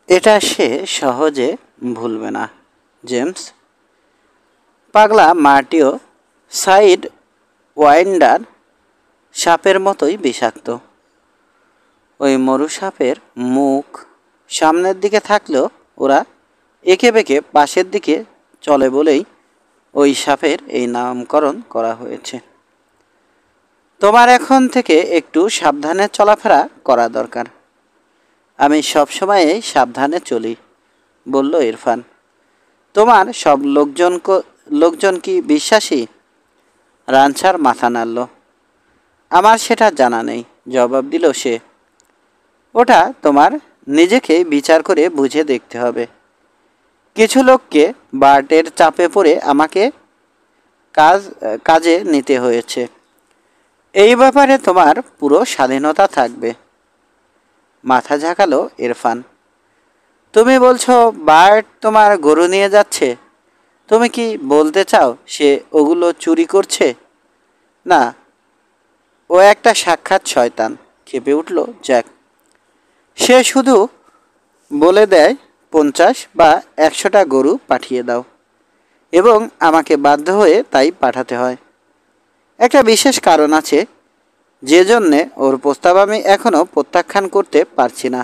এটা সে সহজে ভুলবে না জেমস। পাগলা মার্টিও সাইড ওয়াইন্ডার সাপের মতোই বিষাক্ত। ওই মরু সাপের মুখ সামনের দিকে থাকলেও ওরা এঁকে বেঁকে পাশের দিকে চলে বলেই ওই সাপের এই নামকরণ করা হয়েছে। তোমার এখন থেকে একটু সাবধানে চলাফেরা করা দরকার। আমি সবসময়ই সাবধানে চলি, বলল ইরফান। তোমার সব লোকজন কি বিশ্বাসী? রানছার মাথা নাড়ল। আমার সেটা জানা নেই, জবাব দিল সে। ওটা তোমার নিজেকে বিচার করে বুঝে দেখতে হবে। কিছু লোককে বার্টের চাপে পড়ে আমাকে কাজে নিতে হয়েছে। এই ব্যাপারে তোমার পুরো স্বাধীনতা থাকবে। মাথা ঝাঁকালো ইরফান। তুমি বলছো বার্ট তোমার গরু নিয়ে যাচ্ছে? তুমি কি বলতে চাও সে ওগুলো চুরি করছে? না, ও একটা সাক্ষাৎ শয়তান, ক্ষেপে উঠল জ্যাক। সে শুধু বলে দেয় 50 বা 100টা গরু পাঠিয়ে দাও, এবং আমাকে বাধ্য হয়ে তাই পাঠাতে হয়। একটা বিশেষ কারণ আছে যে জন্যে ওর প্রস্তাব আমি এখনও প্রত্যাখ্যান করতে পারছি না।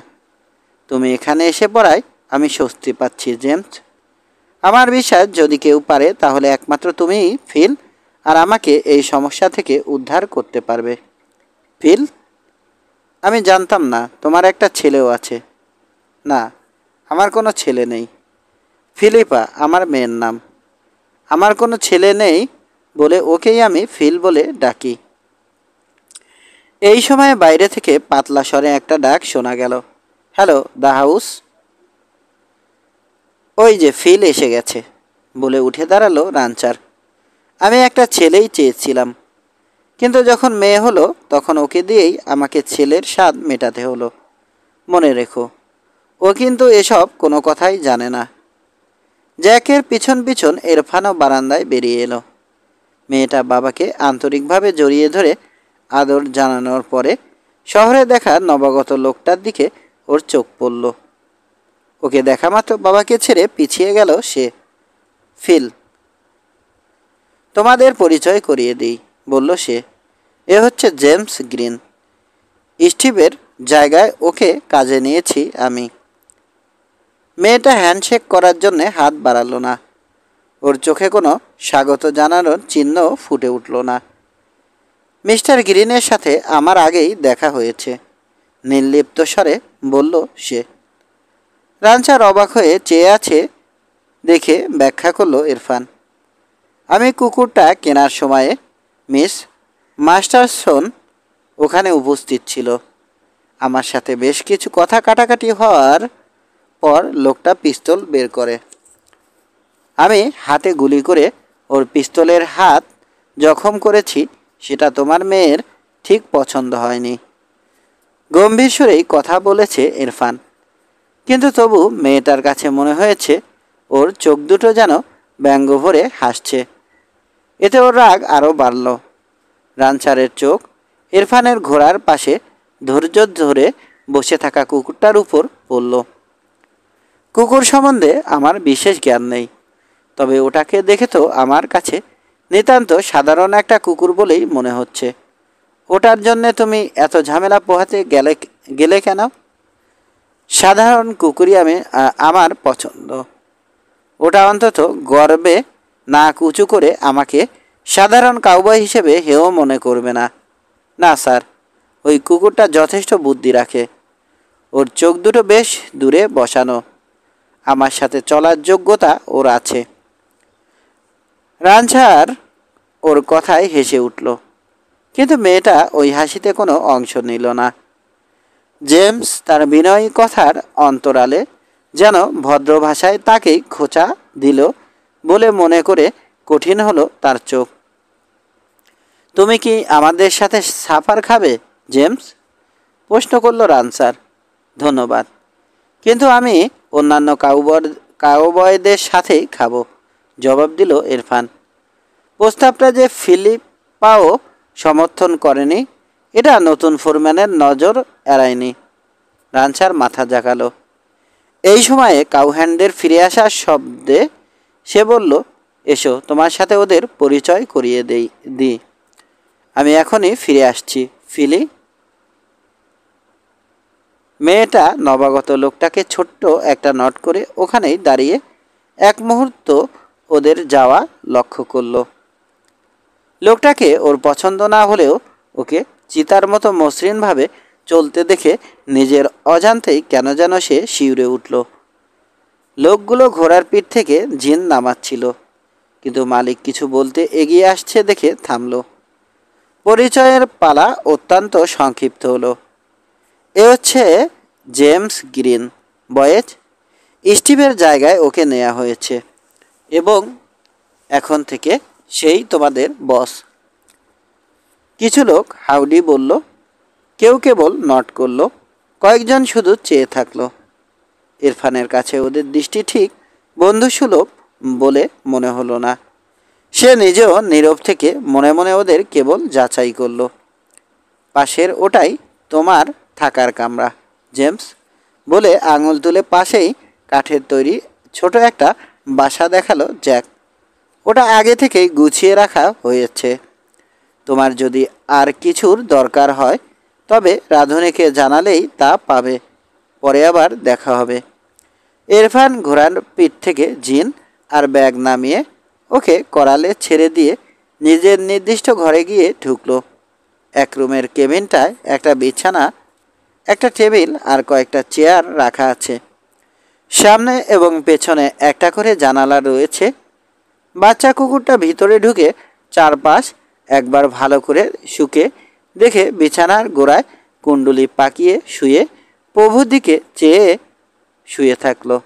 তুমি এখানে এসে পড়ায় আমি স্বস্তি পাচ্ছি জেমস। আমার বিশ্বাস যদি কেউ পারে তাহলে একমাত্র তুমিই ফিল, আর আমাকে এই সমস্যা থেকে উদ্ধার করতে পারবে। ফিল? আমি জানতাম না তোমার একটা ছেলেও আছে। না, আমার কোনো ছেলে নেই। ফিলিপা আমার মেয়ের নাম। আমার কোনো ছেলে নেই বলে ওকেই আমি ফিল বলে ডাকি। এই সময় বাইরে থেকে পাতলা স্বরে একটা ডাক শোনা গেল। Hello, the house. ওই যে ফিল এসে গেছে, বলে উঠে দাঁড়ালো রানচার। আমি একটা ছেলেই চেয়েছিলাম, কিন্তু যখন মেয়ে হলো তখন ওকে দিয়েই আমাকে ছেলের স্বাদ মেটাতে হলো। মনে রেখো, ও কিন্তু এসব কোনো কথাই জানে না। জ্যাকের পিছন পিছন ইরফানও বারান্দায় বেরিয়ে এলো। মেয়েটা বাবাকে আন্তরিকভাবে জড়িয়ে ধরে আদর জানানোর পরে শহরে দেখা নবাগত লোকটার দিকে ওর চোখ পড়ল। ওকে দেখা মাত্র বাবাকে ছেড়ে পিছিয়ে গেল সে। ফিল, তোমাদের পরিচয় করিয়ে দিই, বলল সে। এ হচ্ছে জেমস গ্রিন। স্টিভের জায়গায় ওকে কাজে নিয়েছি আমি। মেয়েটা হ্যান্ডশেক করার জন্যে হাত বাড়ালো না। ওর চোখে কোনো স্বাগত জানানোর চিহ্ন ফুটে উঠল না। মিস্টার গ্রিনের সাথে আমার আগেই দেখা হয়েছে, নির্লিপ্ত স্বরে বলল সে। রানচার অবাক হয়ে চেয়ে আছে দেখে ব্যাখ্যা করল ইরফান। আমি কুকুরটা কেনার সময়ে মিস মাস্টারসন ওখানে উপস্থিত ছিল। আমার সাথে বেশ কিছু কথা কাটাকাটি হওয়ার পর লোকটা পিস্তল বের করে। আমি হাতে গুলি করে ওর পিস্তলের হাত জখম করেছি। সেটা তোমার মেয়ের ঠিক পছন্দ হয়নি। গম্ভীর সুরেই কথা বলেছে ইরফান, কিন্তু তবু মেয়েটার কাছে মনে হয়েছে ওর চোখ দুটো যেন ব্যঙ্গ ভরে হাসছে। এতে ওর রাগ আরও বাড়ল। রানচারের চোখ ইরফানের ঘোড়ার পাশে ধৈর্য ধরে বসে থাকা কুকুরটার উপর পড়ল। কুকুর সম্বন্ধে আমার বিশেষ জ্ঞান নেই, তবে ওটাকে দেখে তো আমার কাছে নিতান্ত সাধারণ একটা কুকুর বলেই মনে হচ্ছে। ওটার জন্যে তুমি এত ঝামেলা পোহাতে গেলে কেন? সাধারণ কুকুরই আমার পছন্দ। ওটা অন্তত গর্বে নাক উঁচু করে আমাকে সাধারণ কাউবয় হিসেবে হেও মনে করবে না। না স্যার, ওই কুকুরটা যথেষ্ট বুদ্ধি রাখে। ওর চোখ দুটো বেশ দূরে বসানো। আমার সাথে চলার যোগ্যতা ওর আছে। রানছার ওর কথায় হেসে উঠল, কিন্তু মেয়েটা ওই হাসিতে কোনো অংশ নিল না। জেমস তার বিনয়ী কথার অন্তরালে যেন ভদ্র ভাষায় তাকেই খোঁচা দিল বলে মনে করে কঠিন হলো তার চোখ। তুমি কি আমাদের সাথে সাফার খাবে জেমস? প্রশ্ন করল রানসার। ধন্যবাদ, কিন্তু আমি অন্যান্য কাউবয়দের সাথেই খাবো, জবাব দিল ইরফান। প্রস্তাবটা যে ফিলিপাও সমর্থন করেনি এটা নতুন ফোরম্যানের নজর এড়ায়নি। রানচার মাথা জাগালো। এই সময়ে কাউহ্যান্ডের ফিরে আসার শব্দে সে বলল, এসো তোমার সাথে ওদের পরিচয় করিয়ে দিই। আমি এখনই ফিরে আসছি, ফিলি। মেয়েটা নবাগত লোকটাকে ছোট্ট একটা নট করে ওখানেই দাঁড়িয়ে এক মুহূর্ত ওদের যাওয়া লক্ষ্য করল। লোকটাকে ওর পছন্দ না হলেও ওকে চিতার মতো মসৃণভাবে চলতে দেখে নিজের অজান্তেই কেন যেন সে শিউরে উঠল। লোকগুলো ঘোড়ার পিঠ থেকে জিন নামাচ্ছিল, কিন্তু মালিক কিছু বলতে এগিয়ে আসছে দেখে থামল। পরিচয়ের পালা অত্যন্ত সংক্ষিপ্ত হলো। এ হচ্ছে জেমস গ্রিন বয়েজ। স্টিভের জায়গায় ওকে নেওয়া হয়েছে এবং এখন থেকে সেই তোমাদের বস। কিছু লোক হাউডি বলল, কেউ কেবল নট করলো, কয়েকজন শুধু চেয়ে থাকলো। ইরফানের কাছে ওদের দৃষ্টি ঠিক বন্ধুসুলভ বলে মনে হলো না। সে নিজেও নীরব থেকে মনে মনে ওদের কেবল যাচাই করলো। পাশের ওটাই তোমার থাকার কামরা, জেমস বলে আঙুল তুলে পাশেই কাঠের তৈরি ছোট একটা বাসা দেখালো জ্যাক। ওটা আগে থেকেই গুছিয়ে রাখা হয়েছে। তোমার যদি আর কিছুর দরকার হয় তবে রাঁধুনিকে জানালেই তা পাবে। পরে আবার দেখা হবে। ইরফান ঘোড়ার পিঠ থেকে জিন আর ব্যাগ নামিয়ে ওকে করালে ছেড়ে দিয়ে নিজের নির্দিষ্ট ঘরে গিয়ে ঢুকলো। এক রুমের কেবিনটায় একটা বিছানা, একটা টেবিল আর কয়েকটা চেয়ার রাখা আছে। সামনে এবং পেছনে একটা করে জানালা রয়েছে। বাচ্চা কুকুরটা ভিতরে ঢুকে চারপাশ একবার ভালো করে শুকে দেখে বিছানার গোড়ায় কুণ্ডুলি পাকিয়ে শুয়ে প্রভুর দিকে চেয়ে শুয়ে থাকলো।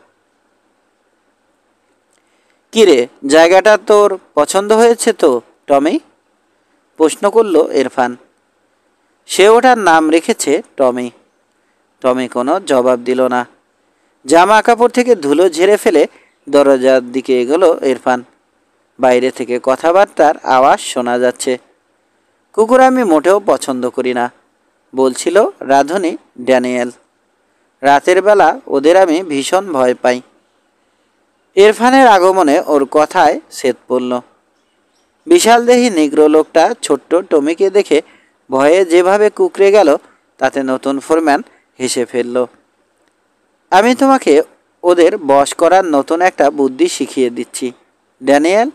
কিরে, জায়গাটা তোর পছন্দ হয়েছে তো টমি? প্রশ্ন করল ইরফান। সে ওটার নাম রেখেছে টমি। টমি কোনো জবাব দিল না। জামা কাপড় থেকে ধুলো ঝেড়ে ফেলে দরজার দিকে এগোলো ইরফান। বাইরে থেকে কথাবার্তার আওয়াজ শোনা যাচ্ছে। কুকুর আমি মোটেও পছন্দ করি না, বলছিল রাঁধুনি ড্যানিয়েল। রাতের বেলা ওদের আমি ভীষণ ভয় পাই। ইরফানের আগমনে ওর কথায় ছেদ পড়ল। বিশালদেহী নিগ্রো লোকটা ছোট্ট টমিকে দেখে ভয়ে যেভাবে কুঁকড়ে গেল তাতে নতুন ফোরম্যান হেসে ফেলল। আমি তোমাকে ওদের বশ করার নতুন একটা বুদ্ধি শিখিয়ে দিচ্ছি, ড্যানিয়েল,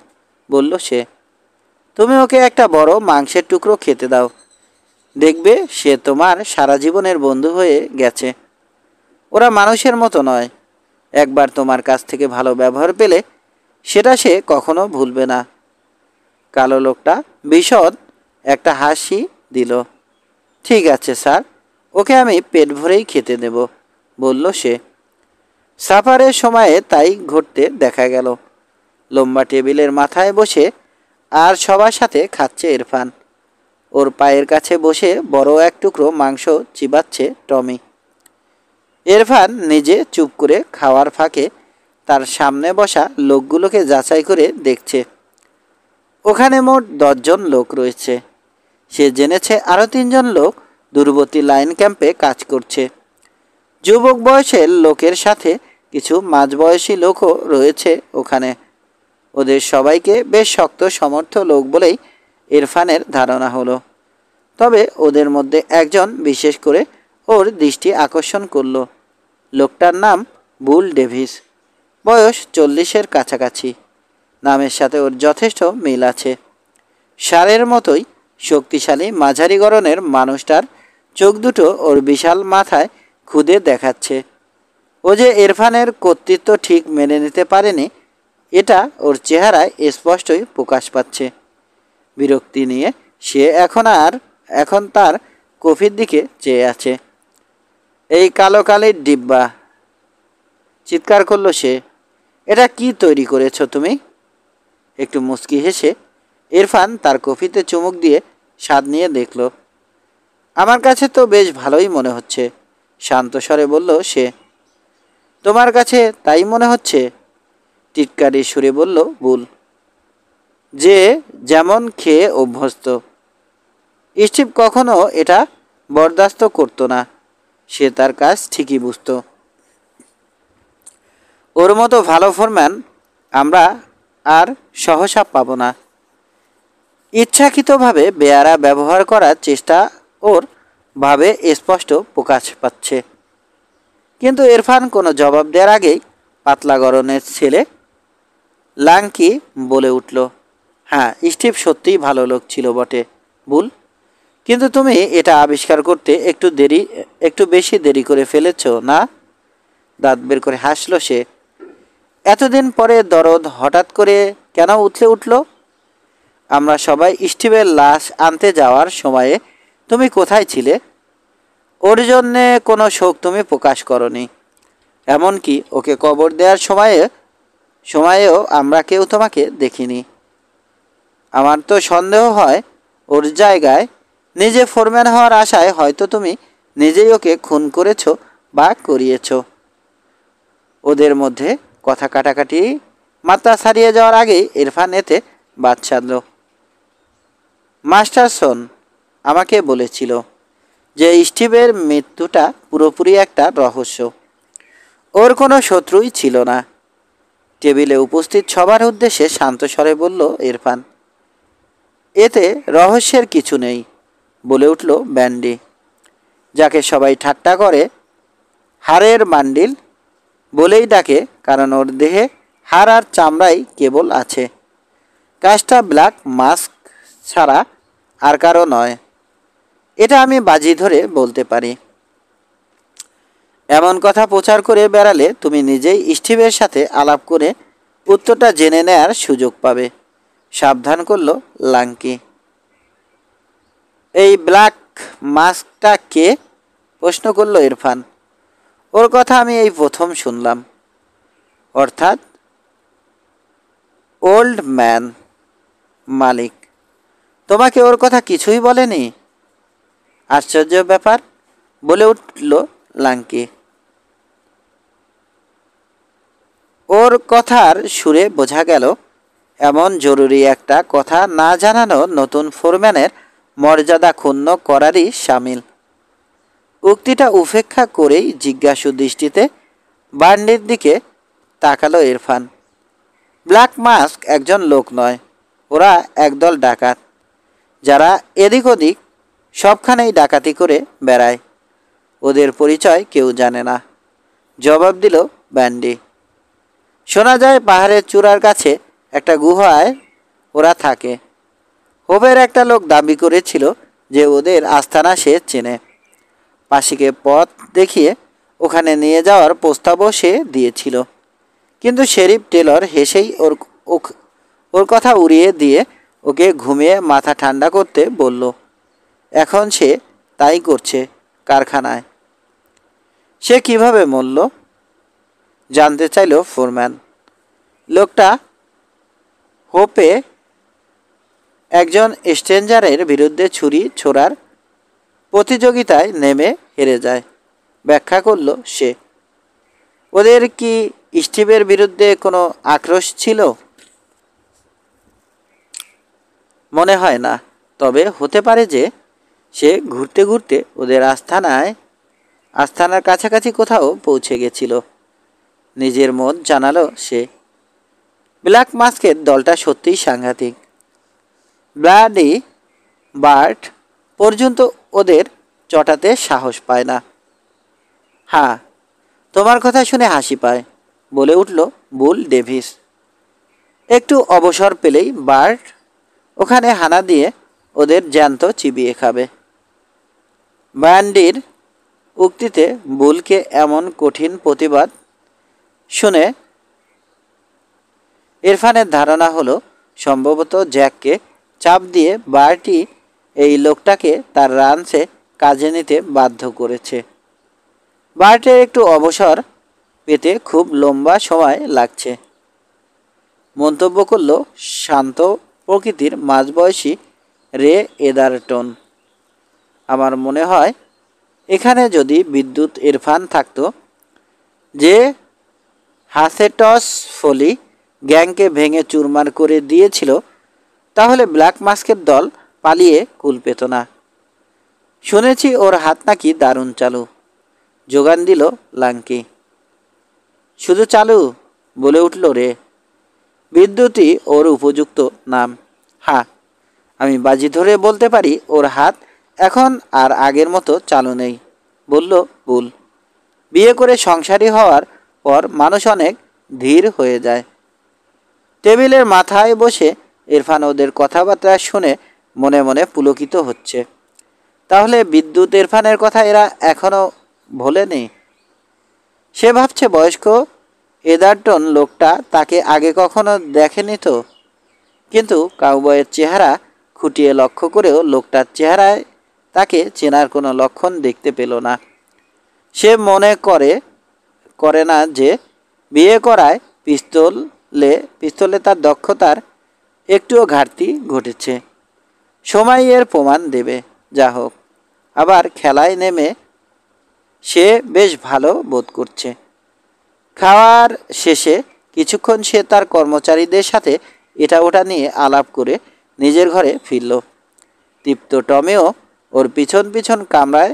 বলল সে। তুমি ওকে একটা বড় মাংসের টুকরো খেতে দাও, দেখবে সে তোমার সারা জীবনের বন্ধু হয়ে গেছে। ওরা মানুষের মতো নয়। একবার তোমার কাছ থেকে ভালো ব্যবহার পেলে সেটা সে কখনো ভুলবে না। কালো লোকটা বিশদ একটা হাসি দিল। ঠিক আছে স্যার, ওকে আমি পেট ভরেই খেতে দেব, বলল সে। সাফারের সময়ে তাই ঘটতে দেখা গেল। লম্বা টেবিলের মাথায় বসে আর সবার সাথে খাচ্ছে ইরফান। ওর পায়ের কাছে বসে বড় এক টুকরো মাংস চিবাচ্ছে টমি। ইরফান নিজে চুপ করে খাওয়ার ফাঁকে তার সামনে বসা লোকগুলোকে যাচাই করে দেখছে। ওখানে মোট 10 জন লোক রয়েছে। সে জেনেছে আরও 3 জন লোক দূরবর্তী লাইন ক্যাম্পে কাজ করছে। যুবক বয়সের লোকের সাথে কিছু মাঝবয়সী লোকও রয়েছে ওখানে। ওদের সবাইকে বেশ শক্ত সমর্থ লোক বলেই ইরফানের ধারণা হলো। তবে ওদের মধ্যে একজন বিশেষ করে ওর দৃষ্টি আকর্ষণ করল। লোকটার নাম বুল ডেভিস। বয়স 40-এর কাছাকাছি। নামের সাথে ওর যথেষ্ট মিল আছে। ষাঁড়ের মতোই শক্তিশালী মাঝারি গড়নের মানুষটার চোখ দুটো ওর বিশাল মাথায় খুদে দেখাচ্ছে। ও যে ইরফানের কর্তৃত্ব ঠিক মেনে নিতে পারেনি এটা ওর চেহারায় স্পষ্টই প্রকাশ পাচ্ছে। বিরক্তি নিয়ে সে এখন তার কফির দিকে চেয়ে আছে। এই কালো কালির ডিব্বা, চিৎকার করলো সে। এটা কি তৈরি করেছো তুমি? একটু মুচকি হেসে ইরফান তার কফিতে চুমুক দিয়ে স্বাদ নিয়ে দেখল। আমার কাছে তো বেশ ভালোই মনে হচ্ছে, শান্ত স্বরে বলল সে। তোমার কাছে তাই মনে হচ্ছে? টিটকারি সুরে বলল বুল, যে যেমন খেয়ে অভ্যস্ত। স্টিভ কখনো এটা বরদাস্ত করতো না। সে তার কাজ ঠিকই বুঝতো। ওর মতো ভালো ফোরম্যান আমরা আর সহসা পাবো না। ইচ্ছাকৃতভাবে বেয়ারা ব্যবহার করার চেষ্টা ওর ভাবে স্পষ্ট প্রকাশ পাচ্ছে। কিন্তু ইরফান কোনো জবাব দেওয়ার আগেই পাতলা গড়নের ছেলে লাঙ্কি বলে উঠল, হ্যাঁ, স্টিভ সত্যিই ভালো লোক ছিল বটে বুল, কিন্তু তুমি এটা আবিষ্কার করতে একটু বেশি দেরি করে ফেলেছ না? দাঁত বের করে হাসল সে। এতদিন পরে দরদ হঠাৎ করে কেন উঠল? আমরা সবাই স্টিভের লাশ আনতে যাওয়ার সময়ে তুমি কোথায় ছিলে? ওর জন্যে কোনো শোক তুমি প্রকাশ করনি। এমনকি ওকে কবর দেওয়ার সময়েও আমরা কেউ তোমাকে দেখিনি। আমার তো সন্দেহ হয় ওর জায়গায় নিজে ফোরম্যান হওয়ার আশায় হয়তো তুমি নিজেই ওকে খুন করেছ বা করিয়েছ। ওদের মধ্যে কথা কাটাকাটি মাত্রা ছাড়িয়ে যাওয়ার আগেই ইরফান এতে বাদ সাধল। মাস্টারসন আমাকে বলেছিল যে স্টিভের মৃত্যুটা পুরোপুরি একটা রহস্য। ওর কোনো শত্রুই ছিল না। টেবিলে উপস্থিত সবার উদ্দেশ্যে শান্ত স্বরে বলল ইরফান। এতে রহস্যের কিছু নেই, বলে উঠল ব্যান্ডি, যাকে সবাই ঠাট্টা করে হাড়ের বান্ডিল বলেই ডাকে, কারণ ওর দেহে হাড় আর চামড়াই কেবল আছে। কাজটা ব্ল্যাক মাস্ক ছাড়া আর কারো নয়, এটা আমি বাজি ধরে বলতে পারি। এমন কথা প্রচার করে বেড়ালে তুমি নিজেই স্টিভের সাথে আলাপ করে উত্তরটা জেনে নেয়ার সুযোগ পাবে, সাবধান করল লাঙ্কি। এই ব্ল্যাক মাস্কটা কে? প্রশ্ন করল ইরফান। ওর কথা আমি এই প্রথম শুনলাম। অর্থাৎ ওল্ড ম্যান মালিক তোমাকে ওর কথা কিছুই বলেনি? আশ্চর্য ব্যাপার, বলে উঠল লাঙ্কি। ওর কথার সুরে বোঝা গেল এমন জরুরি একটা কথা না জানানো নতুন ফোরম্যানের মর্যাদা ক্ষুণ্ণ করারই সামিল। উক্তিটা উপেক্ষা করেই জিজ্ঞাসু দৃষ্টিতে বান্ডির দিকে তাকালো ইরফান। ব্ল্যাক মাস্ক একজন লোক নয়, ওরা একদল ডাকাত, যারা এদিক ওদিক সবখানেই ডাকাতি করে বেড়ায়। ওদের পরিচয় কেউ জানে না, জবাব দিল ব্যান্ডি। শোনা যায় পাহাড়ের চূড়ার কাছে একটা গুহায় ওরা থাকে। হোপের একটা লোক দাবি করেছিল যে ওদের আস্তানা সে চেনে। পাশিকে পথ দেখিয়ে ওখানে নিয়ে যাওয়ার প্রস্তাবও সে দিয়েছিল, কিন্তু শেরিফ টেলর হেসেই ওর কথা উড়িয়ে দিয়ে ওকে ঘুমিয়ে মাথা ঠান্ডা করতে বলল। এখন সে তাই করছে কারখানায়। সে কিভাবে মরল? জানতে চাইল ফোরম্যান। লোকটা হোপে একজন স্ট্রেঞ্জারের বিরুদ্ধে ছুরি ছোড়ার প্রতিযোগিতায় নেমে হেরে যায়, ব্যাখ্যা করল সে। ওদের কি স্টিভের বিরুদ্ধে কোনো আক্রোশ ছিল? মনে হয় না, তবে হতে পারে যে সে ঘুরতে ঘুরতে ওদের আস্থানার কাছাকাছি কোথাও পৌঁছে গেছিল, নিজের মত জানালো সে। ব্ল্যাক মাস্কের দলটা সত্যিই সাংঘাতিক। ব্লাডি বার্ট পর্যন্ত ওদের চটাতে সাহস পায় না। হ্যাঁ, তোমার কথা শুনে হাসি পায়, বলে উঠল বুল ডেভিস। একটু অবসর পেলেই বার্ট ওখানে হানা দিয়ে ওদের জ্যান্ত চিবিয়ে খাবে। ব্যান্ডির উক্তিতে বুলকে এমন কঠিন প্রতিবাদ শুনে ইরফানের ধারণা হলো সম্ভবত জ্যাককে চাপ দিয়ে বার্টি এই লোকটাকে তার রানসে কাজে নিতে বাধ্য করেছে। বার্টের একটু অবসর পেতে খুব লম্বা সময় লাগছে, মন্তব্য করল শান্ত প্রকৃতির মাঝবয়সী রে এদারটন। আমার মনে হয় এখানে যদি বিদ্যুৎ ইরফান থাকতো, যে হাসেটস ফলি গ্যাংকে ভেঙে চুরমার করে দিয়েছিল, তাহলে ব্ল্যাক মাস্কের দল পালিয়ে কুল পেত না। শুনেছি ওর হাত নাকি দারুণ চালু, যোগান দিল লাঙ্কি। শুধু চালু বলে উঠল, রে। বিদ্যুৎই ওর উপযুক্ত নাম। হ্যাঁ, আমি বাজি ধরে বলতে পারি ওর হাত এখন আর আগের মতো চালু নেই, বলল বুল। বিয়ে করে সংসারী হওয়ার পর মানুষ অনেক ধীর হয়ে যায়। টেবিলের মাথায় বসে ইরফান ওদের কথাবার্তা শুনে মনে মনে পুলকিত হচ্ছে। তাহলে বিদ্যুৎ ইরফানের কথা এরা এখনও ভোলেনি। সে ভাবছে বয়স্ক এদারটন লোকটা তাকে আগে কখনো দেখেনি তো, কিন্তু কাউবয়ের চেহারা খুঁটিয়ে লক্ষ্য করেও লোকটার চেহারায় তাকে চেনার কোনো লক্ষণ দেখতে পেল না। সে মনে করে না যে বিয়ে করায় পিস্তলে তার দক্ষতার একটুও ঘাটতি ঘটেছে। সময় এর প্রমাণ দেবে। যা হোক, আবার খেলায় নেমে সে বেশ ভালো বোধ করছে। খাওয়ার শেষে কিছুক্ষণ সে তার কর্মচারীদের সাথে এটা ওটা নিয়ে আলাপ করে নিজের ঘরে ফিরল। তৃপ্ত টমেও ওর পিছন পিছন কামরায়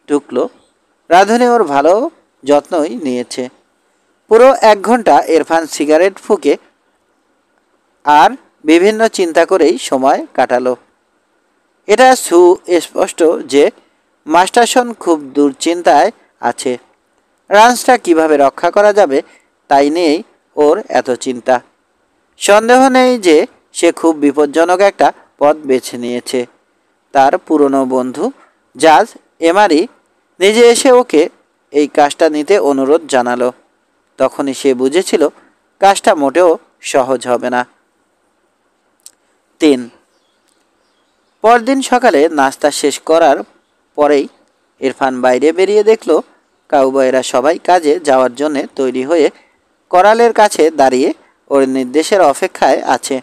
ঢুকল। রাঁধুনি ওর ভালো যত্নই নিয়েছে। পুরো 1 ঘন্টা ইরফান সিগারেট ফুঁকে আর বিভিন্ন চিন্তা করেই সময় কাটালো। এটা সুস্পষ্ট যে মাস্টারসন খুব দুশ্চিন্তায় আছে। রাঞ্চটা কিভাবে রক্ষা করা যাবে তাই নিয়েই ওর এত চিন্তা। সন্দেহ নেই যে সে খুব বিপজ্জনক একটা পথ বেছে নিয়েছে। তার পুরনো বন্ধু জাজ এমারি নিজে এসে ওকে এই কাজটা নিতে অনুরোধ জানালো। তখনই সে বুঝেছিল কাজটা মোটেও সহজ হবে না। 3 পরদিন সকালে নাস্তা শেষ করার পরেই ইরফান বাইরে বেরিয়ে দেখল কাউবয়েরা সবাই কাজে যাওয়ার জন্য তৈরি হয়ে করালের কাছে দাঁড়িয়ে ওর নির্দেশের অপেক্ষায় আছে।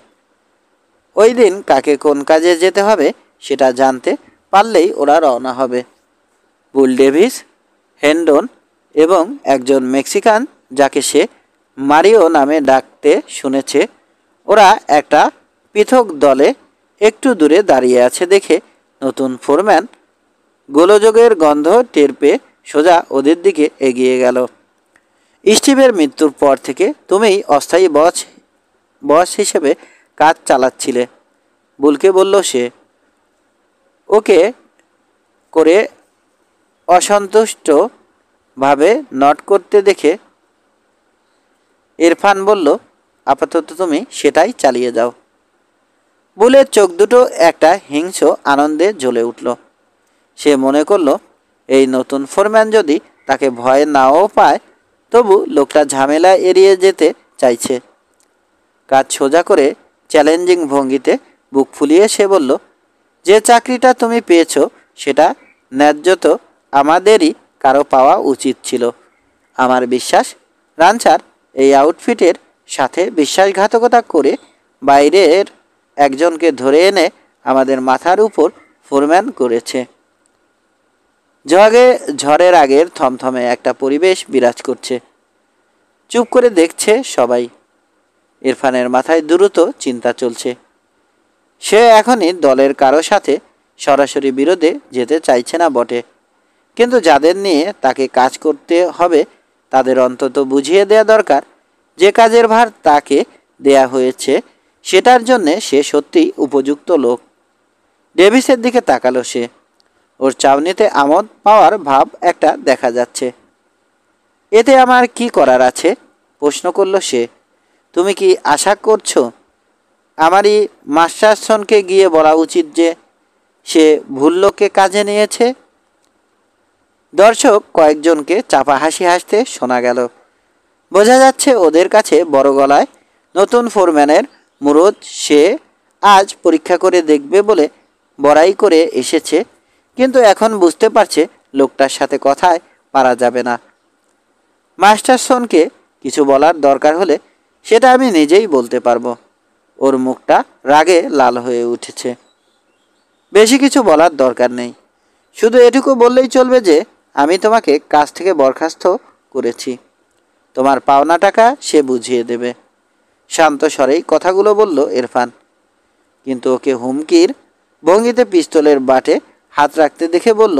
ওই দিন কাকে কোন কাজে যেতে হবে সেটা জানতে পারলেই ওরা রওনা হবে। বুল ডেভিস, হেন্ডন এবং একজন মেক্সিকান যাকে সে মারিও নামে ডাকতে শুনেছে, ওরা একটা পৃথক দলে একটু দূরে দাঁড়িয়ে আছে দেখে নতুন ফোরম্যান গোলযোগের গন্ধ টের পেয়ে সোজা ওদের দিকে এগিয়ে গেল। স্টিভের মৃত্যুর পর থেকে তুমিই অস্থায়ী বস হিসেবে কাজ চালাচ্ছিলে, বুলকে বলল সে। ওকে করে অসন্তুষ্টভাবে নট করতে দেখে ইরফান বলল, আপাতত তুমি সেটাই চালিয়ে যাও। বুলের চোখ দুটো একটা হিংস্র আনন্দে জ্বলে উঠল। সে মনে করল এই নতুন ফোরম্যান যদি তাকে ভয় নাও পায় তবু লোকটা ঝামেলা এড়িয়ে যেতে চাইছে। কাজ সোজা করে চ্যালেঞ্জিং ভঙ্গিতে বুক ফুলিয়ে সে বলল, যে চাকরিটা তুমি পেয়েছ সেটা ন্যায্যত আমাদেরই কারো পাওয়া উচিত ছিল। আমার বিশ্বাস রাঞ্চার এই আউটফিটের সাথে বিশ্বাসঘাতকতা করে বাইরের একজনকে ধরে এনে আমাদের মাথার উপর ফোরম্যান করেছে। ঝড়ের আগের থমথমে একটা পরিবেশ বিরাজ করছে। চুপ করে দেখছে সবাই। ইরফানের মাথায় দ্রুত চিন্তা চলছে। সে এখনই দলের কারো সাথে সরাসরি বিরোধে যেতে চাইছে না বটে, কিন্তু যাদের নিয়ে তাকে কাজ করতে হবে তাদের অন্তত বুঝিয়ে দেয়া দরকার যে কাজের ভার তাকে দেয়া হয়েছে সেটার জন্যে সে সত্যিই উপযুক্ত লোক। ডেভিসের দিকে তাকালো সে। ওর চাউনিতে আমোদ পাওয়ার ভাব একটা দেখা যাচ্ছে। এতে আমার কি করার আছে? প্রশ্ন করল সে। তুমি কি আশা করছো আমারই মাস্টারসনকে গিয়ে বলা উচিত যে সে ভুল লোককে কাজে নিয়েছে? দর্শক কয়েকজনকে চাপা হাসি হাসতে শোনা গেল। বোঝা যাচ্ছে ওদের কাছে বড় গলায় নতুন ফোরম্যানের মুরদ সে আজ পরীক্ষা করে দেখবে বলে বড়াই করে এসেছে, কিন্তু এখন বুঝতে পারছে লোকটার সাথে কথায় পারা যাবে না। মাস্টারসনকে কিছু বলার দরকার হলে সেটা আমি নিজেই বলতে পারবো। ওর মুখটা রাগে লাল হয়ে উঠেছে। বেশি কিছু বলার দরকার নেই, শুধু এটুকু বললেই চলবে যে আমি তোমাকে কাজ থেকে বরখাস্ত করেছি। তোমার পাওনা টাকা সে বুঝিয়ে দেবে। শান্ত স্বরেই কথাগুলো বলল ইরফান, কিন্তু ওকে হুমকির ভঙ্গিতে পিস্তলের বাটে হাত রাখতে দেখে বলল,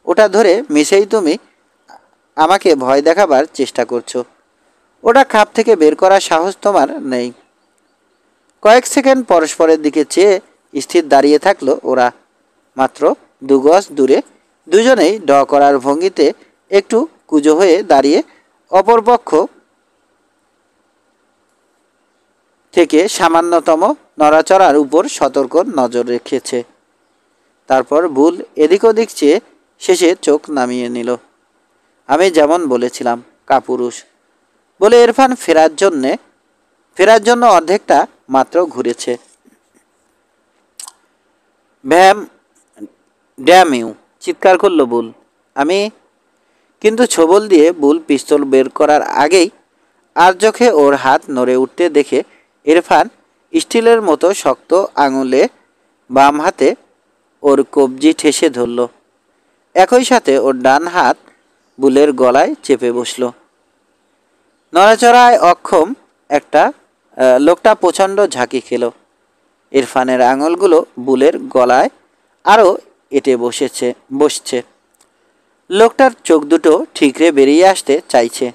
ওটা ধরে মিশেই তুমি আমাকে ভয় দেখাবার চেষ্টা করছো। ওটা খাপ থেকে বের করার সাহস তোমার নেই। কয়েক সেকেন্ড পরস্পরের দিকে চেয়ে স্থির দাঁড়িয়ে থাকলো ওরা। মাত্র 2 গজ দূরে দুজনেই ড করার ভঙ্গিতে একটু কুঁজো হয়ে দাঁড়িয়ে অপরপক্ষ থেকে সামান্যতম নড়াচড়ার উপর সতর্ক নজর রেখেছে। তারপর বুল এদিক ওদিক চেয়ে শেষে চোখ নামিয়ে নিল। আমি যেমন বলেছিলাম, কাপুরুষ বলে ইরফান ফেরার জন্য অর্ধেকটা মাত্র ঘুরেছে। ভ্যাম ড্যাম ইউ, চিৎকার করলো বুল। আমি কিন্তু ছোবল দিয়ে বুল পিস্তল বের করার আগেই আর চোখে ওর হাত নড়ে উঠতে দেখে ইরফান স্টিলের মতো শক্ত আঙুলে বাম হাতে ওর কবজি ঠেসে ধরল। একই সাথে ওর ডান হাত বুলের গলায় চেপে বসল। নড়াচড়ায় অক্ষম লোকটা প্রচণ্ড ঝাঁকি খেল। ইরফানের আঙুলগুলো বুলের গলায় আরও এঁটে বসছে। লোকটার চোখ দুটো ঠিকরে বেরিয়ে আসতে চাইছে।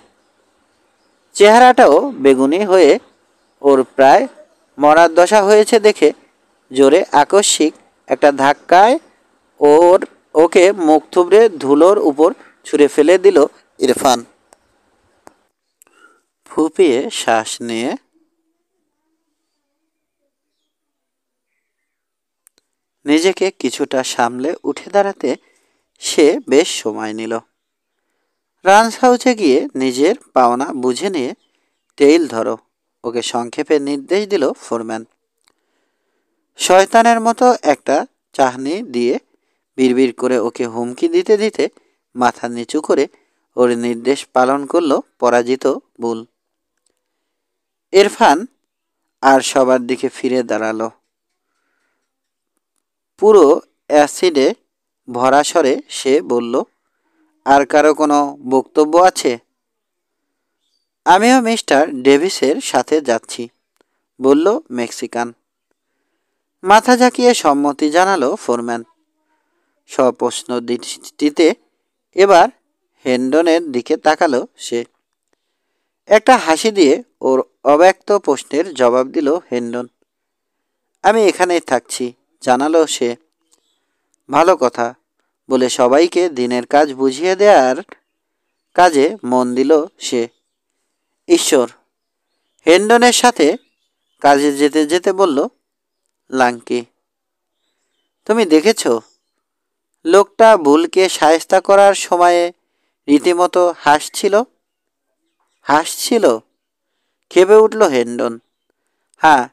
চেহারাটাও বেগুনি হয়ে ওর প্রায় মরার দশা হয়েছে দেখে জোরে আকস্মিক একটা ধাক্কায় ওকে মুখ থুবড়ে ধুলোর উপর ছুঁড়ে ফেলে দিল ইরফান। ফুপিয়ে শ্বাস নিয়ে নিজেকে কিছুটা সামলে উঠে দাঁড়াতে সে বেশ সময় নিল। রান্স হাউসে গিয়ে নিজের পাওনা বুঝে নিয়ে টেইল ধরো, ওকে সংক্ষেপে নির্দেশ দিল ফোরম্যান। শয়তানের মতো একটা চাহনি দিয়ে বিড়বিড় করে ওকে হুমকি দিতে দিতে মাথা নিচু করে ওর নির্দেশ পালন করল পরাজিত বুল। ইরফান আর সবার দিকে ফিরে দাঁড়ালো। পুরো অ্যাসিডে ভরা স্বরে সে বলল, আর কারো কোনো বক্তব্য আছে? আমিও মিস্টার ডেভিসের সাথে যাচ্ছি, বলল মেক্সিকান। মাথা ঝাঁকিয়ে সম্মতি জানালো ফোরম্যান। সপ্রশ্ন দৃষ্টিতে এবার হেন্ডনের দিকে তাকালো সে। একটা হাসি দিয়ে ওর অব্যক্ত প্রশ্নের জবাব দিল হেন্ডন। আমি এখানেই থাকছি, জানালো সে। ভালো কথা, বলে সবাইকে দিনের কাজ বুঝিয়ে দেওয়ার কাজে মন দিল সে। ঈশ্বর, হেন্ডনের সাথে কাজে যেতে যেতে বলল, লাঙ্কি, তুমি দেখেছ লোকটা ভুলকে শায়েস্তা করার সময়ে রীতিমতো হাসছিল? খেপে উঠল হেন্ডন। হ্যাঁ,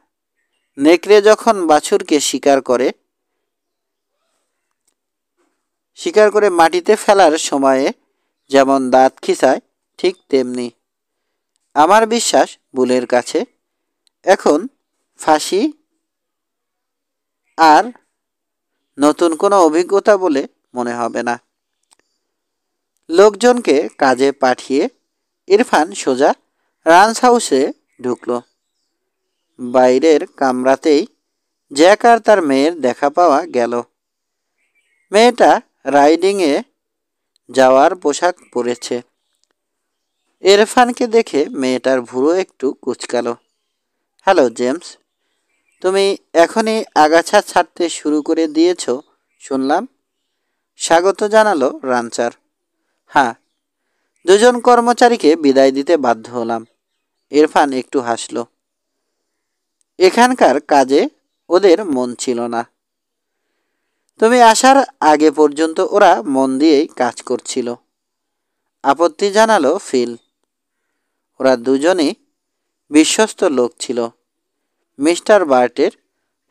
নেকড়ে যখন বাছুরকে শিকার করে মাটিতে ফেলার সময়ে যেমন দাঁত খিঁচায়, ঠিক তেমনি। আমার বিশ্বাস বুলের কাছে এখন ফাঁসি আর নতুন কোনো অভিজ্ঞতা বলে মনে হবে না। লোকজনকে কাজে পাঠিয়ে ইরফান সোজা রান্স হাউসে ঢুকল। বাইরের কামরাতেই জ্যাক আর তার মেয়ের দেখা পাওয়া গেল। মেয়েটা রাইডিংয়ে যাওয়ার পোশাক পরেছে। ইরফানকে দেখে মেয়েটার ভুরু একটু কুঁচকালো। হ্যালো জেমস, তুমি এখনই আগাছা ছাড়তে শুরু করে দিয়েছ শুনলাম, স্বাগত জানালো রানচার। হ্যাঁ, দুজন কর্মচারীকে বিদায় দিতে বাধ্য হলাম। ইরফান একটু হাসল। এখানকার কাজে ওদের মন ছিল না। তুমি আসার আগে পর্যন্ত ওরা মন দিয়েই কাজ করছিল, আপত্তি জানালো ফিল। ওরা দুজনই বিশ্বস্ত লোক ছিল। মিস্টার বার্টের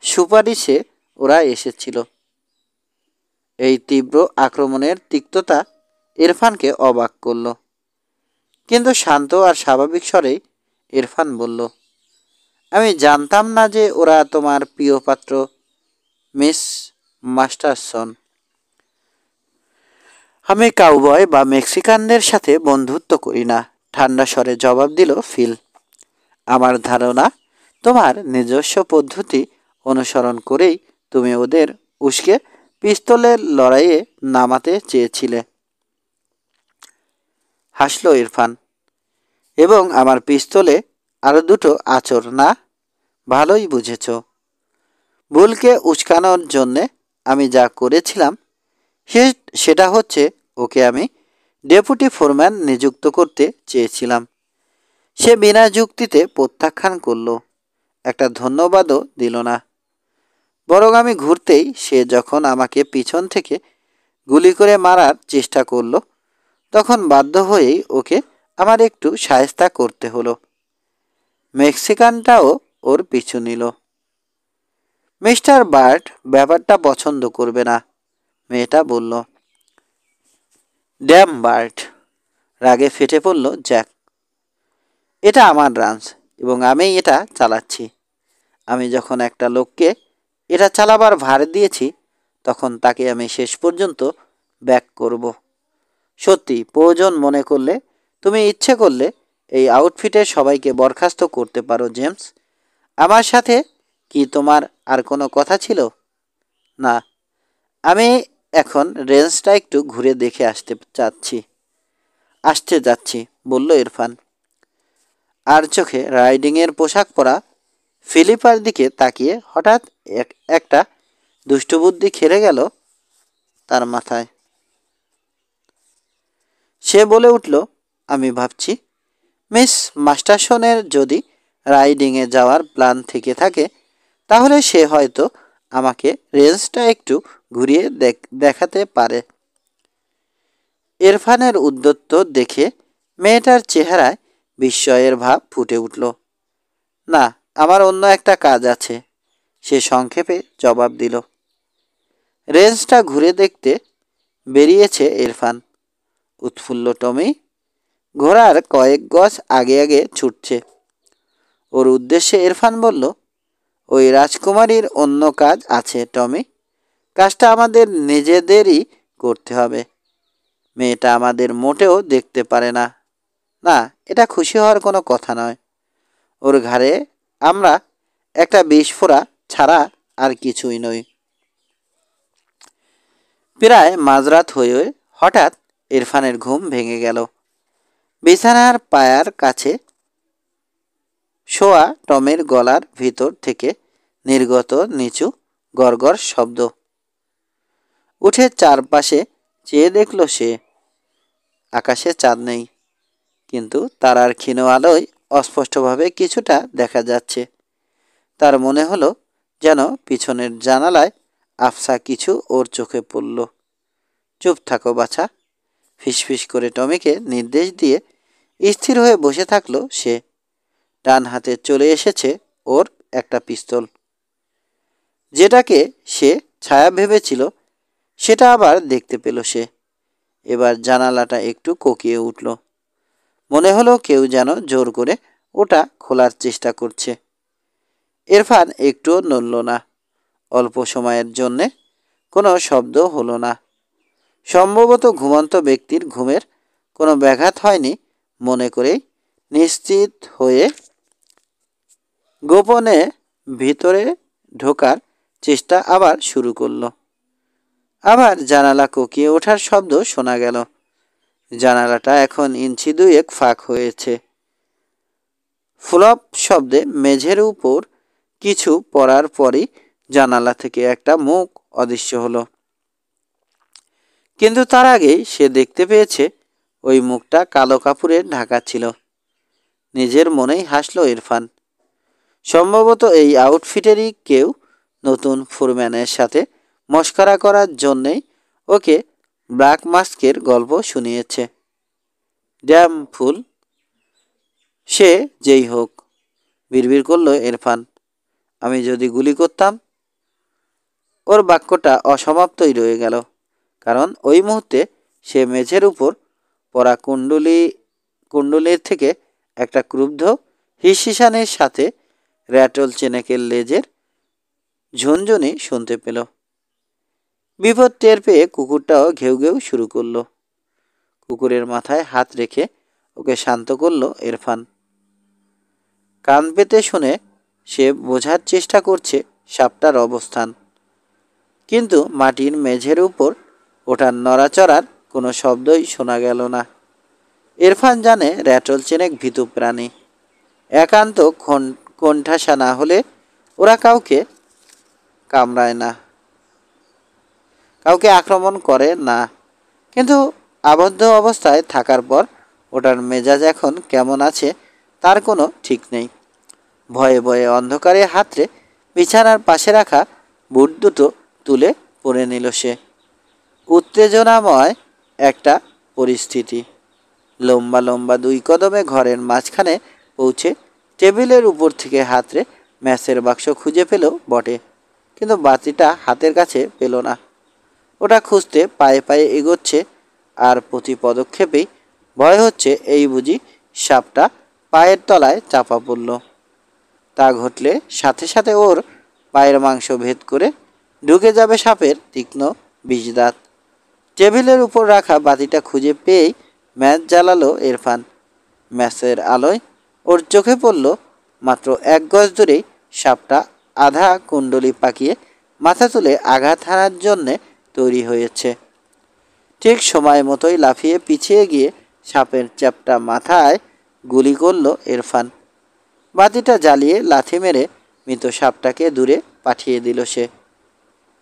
সুপারিশে ওরা এসেছিল। এই তীব্র আক্রমণের তিক্ততা ইরফানকে অবাক করল, কিন্তু শান্ত আর স্বাভাবিক স্বরেই ইরফান বলল, আমি জানতাম না যে ওরা তোমার প্রিয় পাত্র মিস মাস্টারসন। আমি কাউবয় বা মেক্সিকানদের সাথে বন্ধুত্ব করি না, ঠান্ডা স্বরে জবাব দিল ফিল। আমার ধারণা তোমার নিজস্ব পদ্ধতি অনুসরণ করেই তুমি ওদের উস্কে পিস্তলের লড়াইয়ে নামাতে চেয়েছিলে। হাসল ইরফান। এবং আমার পিস্তলে আরও দুটো আঁচড়। না, ভালোই বুঝেছ। ভুলকে উস্কানোর জন্যে আমি যা করেছিলাম সেটা হচ্ছে ওকে আমি ডেপুটি ফোরম্যান নিযুক্ত করতে চেয়েছিলাম। সে বিনা যুক্তিতে প্রত্যাখ্যান করল, একটা ধন্যবাদও দিল না। বরং আমি ঘুরতেই সে যখন আমাকে পিছন থেকে গুলি করে মারার চেষ্টা করল, তখন বাধ্য হয়েই ওকে আমার একটু শায়েস্তা করতে হলো। মেক্সিকানটাও ওর পিছু নিল। মিস্টার বার্ট ব্যাপারটা পছন্দ করবে না, মেয়েটা বলল। ড্যাম বার্ট, রাগে ফেটে পড়ল জ্যাক। এটা আমার রাঞ্চ এবং আমি এটা চালাচ্ছি। আমি যখন একটা লোককে এটা চালাবার ভার দিয়েছি, তখন তাকে আমি শেষ পর্যন্ত ব্যাক করব। সত্যি, প্রয়োজন মনে করলে তুমি ইচ্ছে করলে এই আউটফিটের সবাইকে বরখাস্ত করতে পারো জেমস। আমার সাথে কি তোমার আর কোনো কথা ছিল? না, আমি এখন রেঞ্জটা একটু ঘুরে দেখে আসতে যাচ্ছি, বলল ইরফান। আর চোখে রাইডিংয়ের পোশাক পরা ফিলিপার দিকে তাকিয়ে হঠাৎ একটা দুষ্টবুদ্ধি খেলে গেল তার মাথায়। সে বলে উঠল, আমি ভাবছি মিস মাস্টারসনের যদি রাইডিংয়ে যাওয়ার প্ল্যান থেকে থাকে, তাহলে সে হয়তো আমাকে রেঞ্জটা একটু ঘুরিয়ে দেখাতে পারে। ইরফানের উদ্যত্ত দেখে মেয়েটার চেহারায় বিস্ময়ের ভাব ফুটে উঠল। না, আমার অন্য একটা কাজ আছে, সে সংক্ষেপে জবাব দিল। রেঞ্জটা ঘুরে দেখতে বেরিয়েছে ইরফান। উৎফুল্ল টমি ঘোড়ার কয়েক গজ আগে আগে ছুটছে। ওর উদ্দেশ্যে ইরফান বলল, ওই রাজকুমারীর অন্য কাজ আছে টমি। কাজটা আমাদের নিজেদেরই করতে হবে। মেয়েটা আমাদের মোটেও দেখতে পারে না। না, এটা খুশি হওয়ার কোনো কথা নয়। ওর ঘাড়ে আমরা একটা বিস্ফোরা ছাড়া আর কিছুই নই। প্রায় মাঝরাত হয়ে হঠাৎ ইরফানের ঘুম ভেঙে গেল। বিছানার পায়ার কাছে শোয়া টমের গলার ভিতর থেকে নির্গত নিচু গড়গড় শব্দ। উঠে চারপাশে চেয়ে দেখল সে। আকাশে চাঁদ নেই, কিন্তু তারার ক্ষীণ আলোয় অস্পষ্টভাবে কিছুটা দেখা যাচ্ছে। তার মনে হলো যেন পিছনের জানালায় আফসা কিছু ওর চোখে পড়ল। চুপ থাকো বাছা, ফিসফিস করে টমিকে নির্দেশ দিয়ে স্থির হয়ে বসে থাকলো সে। ডান হাতে চলে এসেছে ওর একটা পিস্তল। যেটাকে সে ছায়া ভেবেছিল, সেটা আবার দেখতে পেল সে। এবার জানালাটা একটু কোকিয়ে উঠল। মনে হলো কেউ যেন জোর করে ওটা খোলার চেষ্টা করছে। ইরফান একটুও নড়ল না। অল্প সময়ের জন্যে কোনো শব্দ হলো না। সম্ভবত ঘুমন্ত ব্যক্তির ঘুমের কোনো ব্যাঘাত হয়নি মনে করেই নিশ্চিত হয়ে গোপনে ভিতরে ঢোকার চেষ্টা আবার শুরু করল। আবার জানালা কোকিয়ে ওঠার শব্দ শোনা গেল। জানালাটা এখন ইঞ্চি দুয়েক ফাঁক হয়েছে। ফ্লপ শব্দে মেঝের উপর কিছু পড়ার পরই জানালা থেকে একটা মুখ অদৃশ্য হলো। কিন্তু তার আগেই সে দেখতে পেয়েছে ওই মুখটা কালো কাপড়ে ঢাকা ছিল। নিজের মনেই হাসল ইরফান। সম্ভবত এই আউটফিটেরই কেউ নতুন ফোরম্যানের সাথে মস্করা করার জন্যেই ওকে ব্ল্যাক মাস্কের গল্প শুনিয়েছে। ড্যাম ফুল, সে যেই হোক, বিড়বিড় করল ইরফান। আমি যদি গুলি করতাম। ওর বাক্যটা অসমাপ্তই রয়ে গেল, কারণ ওই মুহূর্তে সে মেঝের উপর পরা কুণ্ডুলির থেকে একটা ক্রুব্ধ হিসহিসানির সাথে র্যাটল চেনেকের লেজের ঝুনঝুনি শুনতে পেল। বিপদ টের পেয়ে কুকুরটাও ঘেউ ঘেউ শুরু করলো। কুকুরের মাথায় হাত রেখে ওকে শান্ত করল ইরফান। কান পেতে শুনে সে বোঝার চেষ্টা করছে সাপটার অবস্থান, কিন্তু মাটির মেঝের উপর ওটার নড়াচড়ার কোনো শব্দই শোনা গেল না। ইরফান জানে র্যাটল চেনেক ভীতু প্রাণী। একান্ত কোণঠাসা না হলে ওরা কাউকে কামড়ায় না, কাউকে আক্রমণ করে না। কিন্তু আবদ্ধ অবস্থায় থাকার পর ওটার মেজাজ এখন কেমন আছে তার কোনো ঠিক নেই। ভয়ে ভয়ে অন্ধকারে হাতড়ে বিছানার পাশে রাখা বুট দুটো তুলে পরে নিল সে। উত্তেজনাময় একটা পরিস্থিতি। লম্বা লম্বা 2 কদমে ঘরের মাঝখানে পৌঁছে টেবিলের উপর থেকে হাতড়ে ম্যাচের বাক্স খুঁজে পেল বটে, কিন্তু বাতিটা হাতের কাছে পেল না। ওটা খুঁজতে পায়ে পায়ে এগোচ্ছে, আর প্রতি পদক্ষেপেই ভয় হচ্ছে এই বুঝি সাপটা পায়ের তলায় চাপা পড়ল। তা ঘটলে সাথে সাথে ওর পায়ের মাংস ভেদ করে ঢুকে যাবে সাপের তীক্ষ্ণ বিষদাঁত। টেবিলের উপর রাখা বাতিটা খুঁজে পেয়েই ম্যাচ জ্বালালো ইরফান। ম্যাচের আলোয় ওর চোখে পড়ল মাত্র 1 গজ দূরেই সাপটা আধা কুণ্ডলি পাকিয়ে মাথা তুলে আঘাত হানার জন্যে তৈরি হয়েছে। ঠিক সময় মতোই লাফিয়ে পিছিয়ে গিয়ে সাপের চ্যাপ্টা মাথায় গুলি করল ইরফান। বাতিটা জ্বালিয়ে লাথি মেরে মৃত সাপটাকে দূরে পাঠিয়ে দিল সে।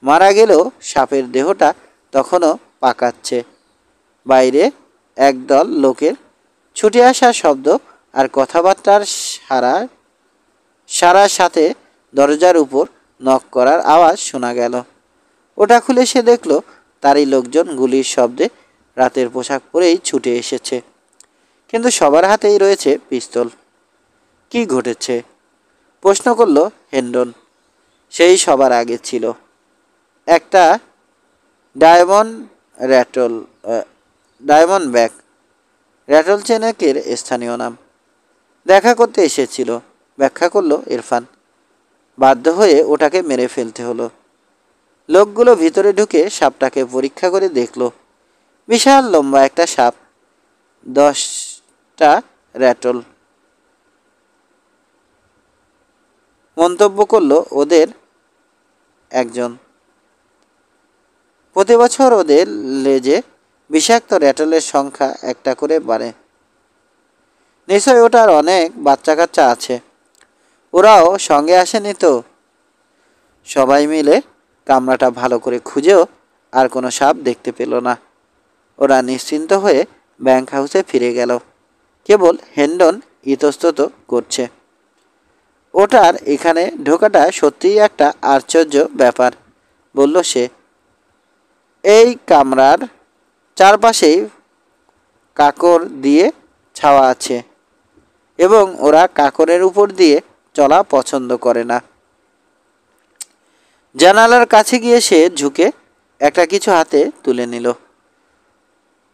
মারা গেলেও সাপের দেহটা তখনও পাকাচ্ছে। বাইরে একদল লোকের ছুটে আসার শব্দ আর কথাবার্তার সারা সাথে দরজার উপর নক করার আওয়াজ শোনা গেল। ওটা খুলে সে দেখল তারই লোকজন গুলির শব্দে রাতের পোশাক পরেই ছুটে এসেছে, কিন্তু সবার হাতেই রয়েছে পিস্তল। কি ঘটেছে প্রশ্ন করল হেন্ডন। সেই সবার আগে ছিল। একটা ডায়মন্ড ব্যাগ, র্যাটল চেনেকের স্থানীয় নাম। দেখা করতে এসেছিল, ব্যাখ্যা করল ইরফান। বাধ্য হয়ে ওটাকে মেরে ফেলতে হলো। লোকগুলো ভিতরে ঢুকে সাপটাকে পরীক্ষা করে দেখল বিশাল লম্বা একটা সাপ, 10টা র্যাটল। মন্তব্য করল ওদের একজন। প্রতি বছর ওদের লেজে বিষাক্ত র্যাটলের সংখ্যা একটা করে বাড়ে। নিশ্চয় ওটার অনেক বাচ্চা কাচ্চা আছে। ওরাও সঙ্গে আসেনি তো? সবাই মিলে কামরাটা ভালো করে খুঁজেও আর কোনো সাপ দেখতে পেল না। ওরা নিশ্চিন্ত হয়ে ব্যাংক হাউসে ফিরে গেল। কেবল হেন্ডন ইতস্তত করছে। ওটার এখানে ঢোকাটা সত্যিই একটা আশ্চর্য ব্যাপার, বলল সে। এই কামরার চারপাশেই কাকড় দিয়ে ছাওয়া আছে, এবং ওরা কাকড়ের উপর দিয়ে চলা পছন্দ করে না। জানালার কাছে গিয়ে সে ঝুঁকে একটা কিছু হাতে তুলে নিল।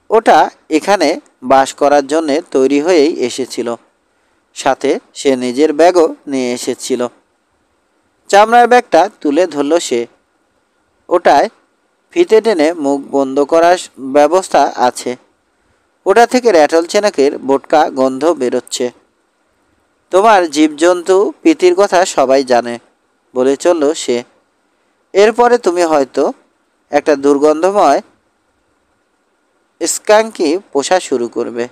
ওটা এখানে বাস করার জন্যে তৈরি হয়েই এসেছিল। সাথে সে নিজের ব্যাগও নিয়ে এসেছিল। চামড়ার ব্যাগটা তুলে ধরল সে। ওটায় ফিতে টেনে মুখ বন্ধ করার ব্যবস্থা আছে। ওটা থেকে র্যাটল চেনাকের বোটকা গন্ধ বেরোচ্ছে। তোমার জীবজন্তু প্রীতির কথা সবাই জানে, বলে চলল সে। এরপরে তুমি হয়তো একটা দুর্গন্ধময় স্কাঙ্কি পোষা শুরু করবে।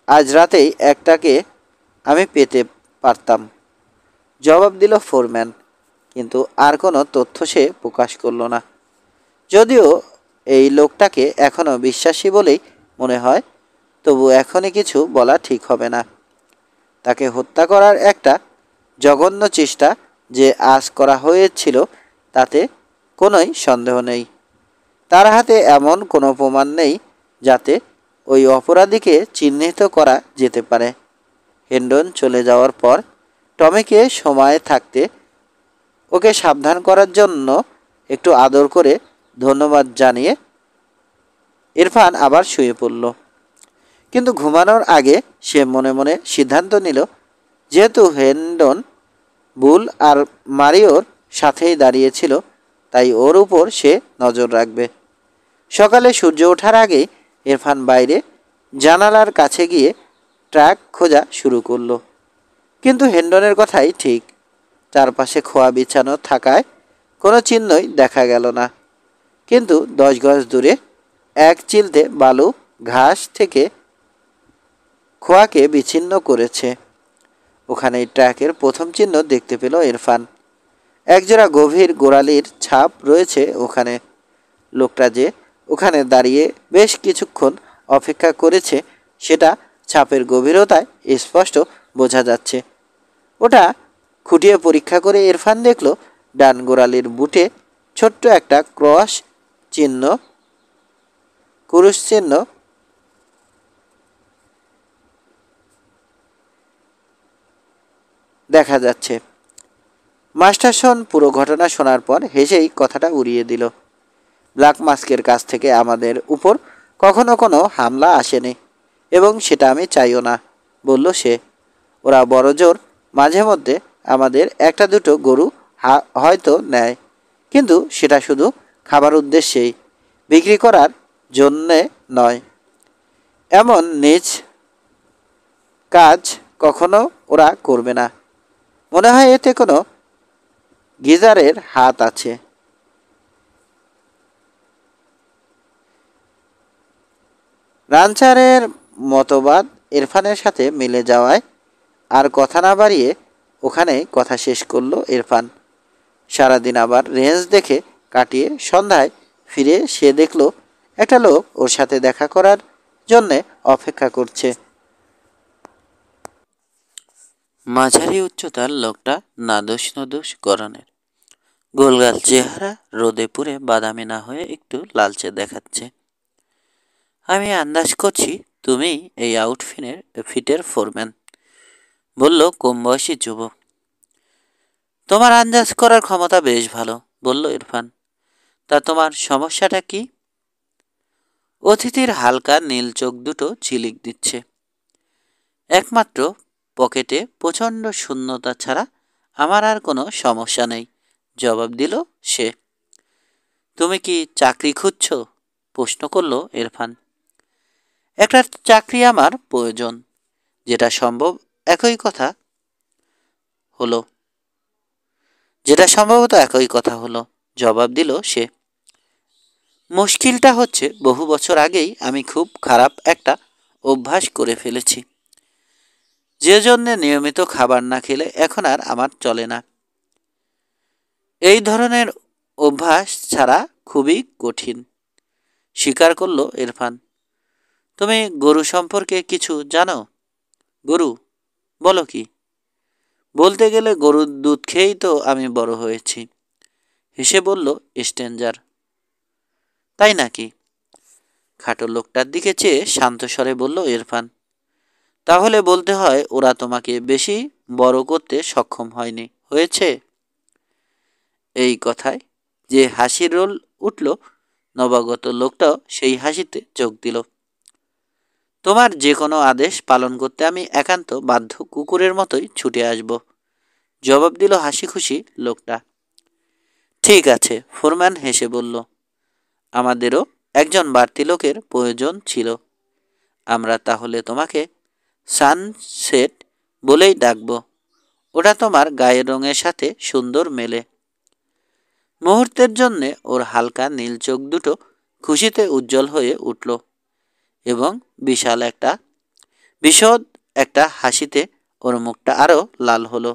আজ রাতেই একটাকে আমি পেতে পারতাম, জবাব দিল ফোরম্যান। কিন্তু আর কোনো তথ্য সে প্রকাশ করল না। যদিও এই লোকটাকে এখনও বিশ্বাসী বলেই মনে হয়, তবু এখনই কিছু বলা ঠিক হবে না। তাকে হত্যা করার একটা জঘন্য চেষ্টা যে আজ করা হয়েছিল তাতে কোনোই সন্দেহ নেই। তার হাতে এমন কোনো প্রমাণ নেই যাতে ওই অপরাধীকে চিহ্নিত করা যেতে পারে। হেন্ডন চলে যাওয়ার পর টমিকে সময় থাকতে ওকে সাবধান করার জন্য একটু আদর করে ধন্যবাদ জানিয়ে ইরফান আবার শুয়ে পড়ল। কিন্তু ঘুমানোর আগে সে মনে মনে সিদ্ধান্ত নিল, যেহেতু হেন্ডন বুল আর মারিওর সাথেই দাঁড়িয়েছিল, তাই ওর উপর সে নজর রাখবে। সকালে সূর্য ওঠার আগেই ইরফান বাইরে জানালার কাছে গিয়ে ট্র্যাক খোঁজা শুরু করলো। কিন্তু হেন্ডনের কথাই ঠিক, চারপাশে খোয়া বিছানো থাকায় কোনো চিহ্নই দেখা গেল না। কিন্তু 10 গজ দূরে এক চিলতে বালু ঘাস থেকে খোয়াকে বিচ্ছিন্ন করেছে। ওখানেই ট্র্যাকের প্রথম চিহ্ন দেখতে পেল ইরফান। একজোড়া গভীর গোড়ালির ছাপ রয়েছে ওখানে। লোকটা যে ওখানে দাঁড়িয়ে বেশ কিছুক্ষণ অপেক্ষা করেছে সেটা ছাপের গভীরতায় স্পষ্ট বোঝা যাচ্ছে। ওটা খুঁটিয়ে পরীক্ষা করে ইরফান দেখল ডান গোড়ালির বুটে ছোট্ট একটা ক্রস চিহ্ন, ক্রুশ চিহ্ন দেখা যাচ্ছে। মাস্টারসন পুরো ঘটনা শোনার পর হেসেই কথাটা উড়িয়ে দিল। ব্ল্যাক মাস্কের কাছ থেকে আমাদের উপর কখনো কোনো হামলা আসেনি এবং সেটা আমি চাইও না, বলল সে। ওরা বড়জোর মাঝে মধ্যে আমাদের একটা দুটো গরু হয়তো নেয়, কিন্তু সেটা শুধু খাবার উদ্দেশ্যেই, বিক্রি করার জন্যে নয়। এমন নিজ কাজ কখনো ওরা করবে না। মনে হয় এতে কোনো গিজারের হাত আছে। রানচারের মতবাদ ইরফানের সাথে মিলে যাওয়ায় আর কথা না বাড়িয়ে ওখানেই কথা শেষ করলো ইরফান। সারাদিন আবার রেঞ্জ দেখে কাটিয়ে সন্ধ্যায় ফিরে সে দেখলো একটা লোক ওর সাথে দেখা করার জন্যে অপেক্ষা করছে। মাঝারি উচ্চতার লোকটা নাদোষ নদোষ গড়নের, গোলগাল চেহারা, রোদে পুড়ে বাদামি না হয়ে একটু লালচে দেখাচ্ছে। আমি আন্দাজ করছি তুমি এই ফিটের ফোরম্যান, বলল কম বয়সী যুবক। তোমার আন্দাজ করার ক্ষমতা বেশ ভালো, বলল ইরফান। তা তোমার সমস্যাটা কি? অতিথির হালকা নীল চোখ দুটো ঝিলিক দিচ্ছে। একমাত্র পকেটে প্রচণ্ড শূন্যতা ছাড়া আমার আর কোনো সমস্যা নেই, জবাব দিল সে। তুমি কি চাকরি খুঁজছ? প্রশ্ন করল ইরফান। একটা চাকরি আমার প্রয়োজন, যেটা সম্ভব একই কথা হলো যেটা সম্ভবত একই কথা হলো, জবাব দিল সে। মুশকিলটা হচ্ছে বহু বছর আগেই আমি খুব খারাপ একটা অভ্যাস করে ফেলেছি, যে জন্যে নিয়মিত খাবার না খেলে এখন আর আমার চলে না। এই ধরনের অভ্যাস ছাড়া খুবই কঠিন, স্বীকার করল ইরফান। তুমি গরু সম্পর্কে কিছু জানো? গরু? বলো কি? বলতে গেলে গরুর দুধ খেয়েই তো আমি বড় হয়েছি, হেসে বলল স্ট্রেঞ্জার। তাই নাকি? খাটো লোকটার দিকে চেয়ে শান্ত স্বরে বলল ইরফান। তাহলে বলতে হয় ওরা তোমাকে বেশি বড় করতে সক্ষম হয়েছে? এই কথায় যে হাসির রোল উঠল, নবাগত লোকটাও সেই হাসিতে যোগ দিল। তোমার যে কোনো আদেশ পালন করতে আমি একান্ত বাধ্য, কুকুরের মতোই ছুটে আসব, জবাব দিল হাসি খুশি লোকটা। ঠিক আছে, ফোরম্যান হেসে বলল। আমাদেরও একজন বাড়তি লোকের প্রয়োজন ছিল। আমরা তাহলে তোমাকে সানসেট বলেই ডাকব। ওটা তোমার গায়ের রঙের সাথে সুন্দর মেলে। মুহূর্তের জন্যে ওর হালকা নীল চোখ দুটো খুশিতে উজ্জ্বল হয়ে উঠল এবং বিশদ একটা হাসিতে ওর মুখটা আরও লাল হলো।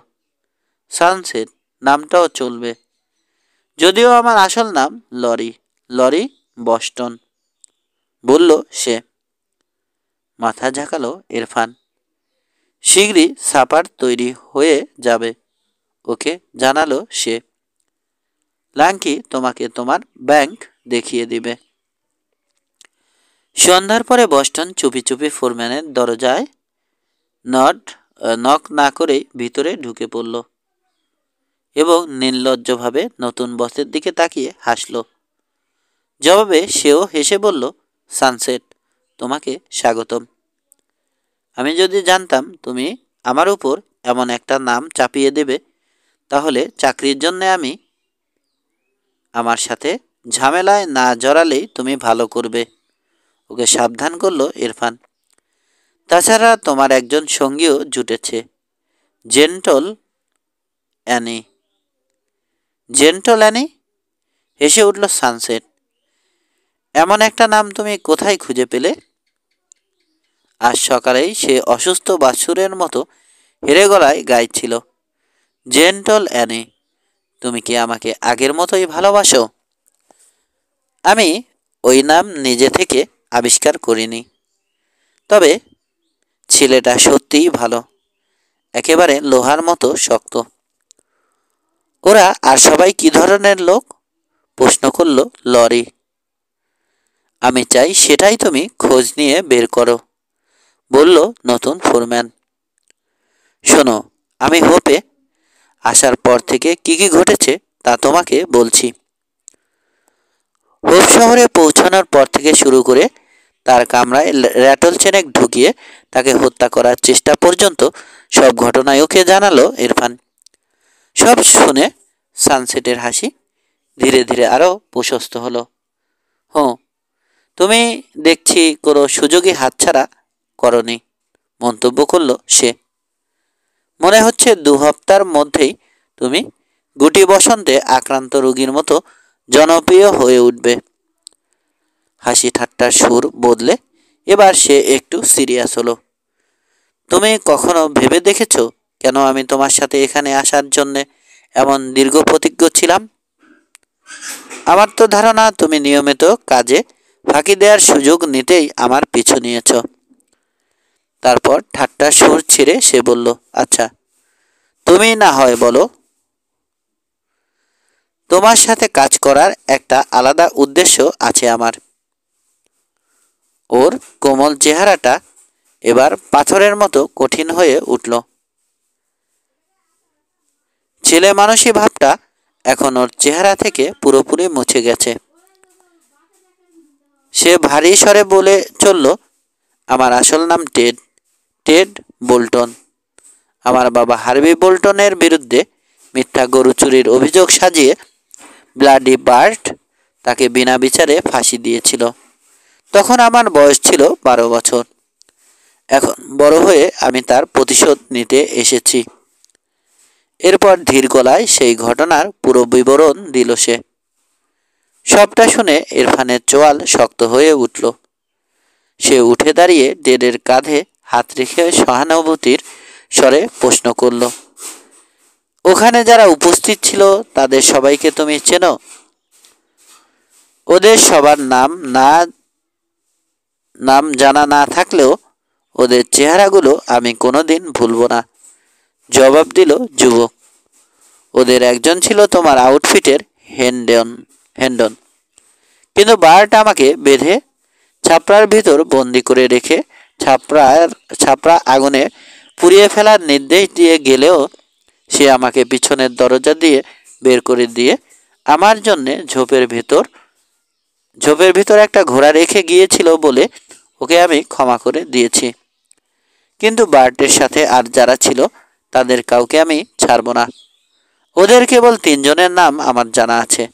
সানসেট নামটাও চলবে, যদিও আমার আসল নাম লরি বস্টন, বলল সে। মাথা ঝাঁকালো ইরফান। শীঘ্রই সাপার তৈরি হয়ে যাবে, ওকে জানালো সে। লাঙ্কি তোমাকে তোমার ব্যাংক দেখিয়ে দিবে। সন্ধ্যার পরে বস্টন চুপি চুপি ফোরম্যানের দরজায় নক না করেই ভিতরে ঢুকে পড়ল এবং নির্লজ্জভাবে নতুন বসের দিকে তাকিয়ে হাসল। জবাবে সেও হেসে বলল, সানসেট, তোমাকে স্বাগতম। আমি যদি জানতাম তুমি আমার উপর এমন একটা নাম চাপিয়ে দেবে, তাহলে চাকরির জন্য আমি আমার সাথে ঝামেলায় না জড়ালেই তুমি ভালো করবে, ওকে সাবধান করল ইরফান। তাছাড়া তোমার একজন সঙ্গীও জুটেছে, জেন্টল অ্যানি। Gentle Annie? হেসে উঠল সানসেট। এমন একটা নাম তুমি কোথায় খুঁজে পেলে? আজ সকালেই সে অসুস্থ বাছুরের মতো হেরে গলায় গাইছিল, জেন্টল অ্যানি, তুমি কি আমাকে আগের মতোই ভালোবাসো? আমি ওই নাম নিজে থেকে আবিষ্কার করিনি, তবে ছেলেটা সত্যিই ভালো, একেবারে লোহার মতো শক্ত। ওরা আর সবাই কি ধরনের লোক? প্রশ্ন করল লরি। আমি চাই সেটাই তুমি খোঁজ নিয়ে বের করো, বলল নতুন ফোরম্যান। শোনো, আমি হোপে আসার পর থেকে কি কি ঘটেছে তা তোমাকে বলছি। হোপ শহরে পৌঁছানোর পর থেকে শুরু করে তার কামরায় র্যাটল চেনেক ঢুকিয়ে তাকে হত্যা করার চেষ্টা পর্যন্ত সব ঘটনাই ওকে জানালো ইরফান। সব শুনে সানসেটের হাসি ধীরে ধীরে আরও প্রশস্ত হলো। হুঁ, তুমি দেখছি কোনো সুযোগই হাতছাড়া করনি, মন্তব্য করল সে। মনে হচ্ছে 2 হপ্তার মধ্যেই তুমি গুটি বসন্তে আক্রান্ত রোগীর মতো জনপ্রিয় হয়ে উঠবে। হাসি ঠাট্টার সুর বদলে এবার সে একটু সিরিয়াস হলো। তুমি কখনো ভেবে দেখেছো কেন আমি তোমার সাথে এখানে আসার জন্যে এমন দীর্ঘ প্রতিজ্ঞ ছিলাম? আমার তো ধারণা তুমি নিয়মিত কাজে ফাঁকি দেওয়ার সুযোগ নিতেই আমার পিছু নিয়েছ। তারপর ঠাট্টার সুর ছিঁড়ে সে বলল, আচ্ছা, তুমি না হয় বলো। তোমার সাথে কাজ করার একটা আলাদা উদ্দেশ্য আছে আমার। ওর কোমল চেহারাটা এবার পাথরের মতো কঠিন হয়ে উঠল। ছেলে মানুষী ভাবটা এখন ওর চেহারা থেকে পুরোপুরি মুছে গেছে। সে ভারী স্বরে বলে চলল, আমার আসল নাম টেড, টেড বোল্টন। আমার বাবা হার্বি বোল্টনের বিরুদ্ধে মিথ্যা গরু চুরির অভিযোগ সাজিয়ে ব্লাডি বার্ট তাকে বিনা বিচারে ফাঁসি দিয়েছিল। তখন আমার বয়স ছিল 12 বছর। এখন বড় হয়ে আমি তার প্রতিশোধ নিতে এসেছি। এরপর ধীর গলায় সেই ঘটনার পুরো বিবরণ দিল সে। সবটা শুনে ইরফানের চোয়াল শক্ত হয়ে উঠল। সে উঠে দাঁড়িয়ে টেডের কাঁধে হাত রেখে সহানুভূতির স্বরে প্রশ্ন করল, ওখানে যারা উপস্থিত ছিল তাদের সবাইকে তুমি চেনো? ওদের সবার নাম জানা না থাকলেও ওদের চেহারাগুলো আমি কোনোদিন ভুলব না, জবাব দিল যুবক। ওদের একজন ছিল তোমার আউটফিটের হেন্ডন, কিন্তু বার্ট আমাকে বেঁধে ছাপড়ার ভিতর বন্দি করে রেখে ছাপড়া আগুনে পুড়িয়ে ফেলার নির্দেশ দিয়ে গেলেও সে আমাকে পিছনের দরজা দিয়ে বের করে দিয়ে আমার জন্যে ঝোপের ভিতর একটা ঘোড়া রেখে গিয়েছিল বলে ওকে আমি ক্ষমা করে দিয়েছি। কিন্তু বার্টের সাথে আর যারা ছিল তাদের কাউকে আমি ছাড়ব না। ওদের কেবল 3জনের নাম আমার জানা আছে।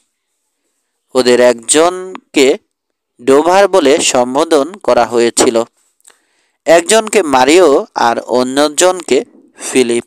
ওদের একজনকে ডোভার বলে সম্বোধন করা হয়েছিল, একজনকে মারিও আর অন্যজনকে ফিলিপ।